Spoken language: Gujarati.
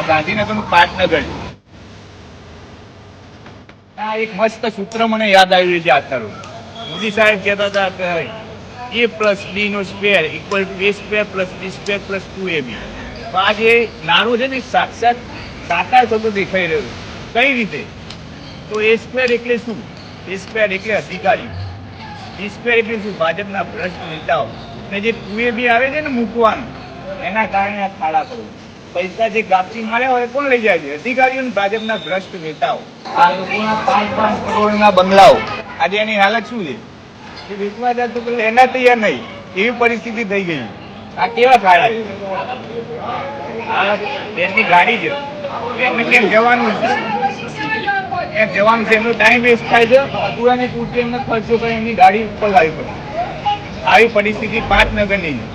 ગાંધીનગરનું પાટનગર. આ એક મસ્ત સૂત્ર મને યાદ આવ્યું છે અત્યારે. મોદી સાહેબ કહેતા હતા કે a પ્લસ b નો square equal to a square plus b square plus 2ab. તો આ જે નાનું છે ને સાક્ષાત સાકાર થતું દેખાઈ રહ્યું. કઈ રીતે? તો a સ્ક્વેર એટલે શું? a સ્ક્વેર એટલે અધિકારી. b સ્ક્વેર એટલે શું? ભાજપના ભ્રષ્ટ નેતાઓ. ને જે 2ab આવે છે ને મૂકવાનું, એના કારણે આ ખાડા કરો. પૈસા જે ગાપચી મળ્યા હોય કોણ લઈ જાય છે? અધિકારીઓ અને ભાજપના ભ્રષ્ટ નેતાઓ. આ લોકોના 5-5 કરોડના બંગલાઓ, આજે એની હાલત શું છે? એ વેચવા જતું પેલા એના તૈયાર નહીં, એવી પરિસ્થિતિ થઈ ગઈ. આ કેવા ખાડા છે? આ દેશની ગાડી છે, એમને કેમ જવાનું છે? એમ જવાનું છે, એમનો ટાઈમ વેસ્ટ થાય છે. પૂરાને પૂરતી એમને ખર્ચો કરી એમની ગાડી ઉપર લાવી પડે. આવી પરિસ્થિતિ પાટનગરની છે.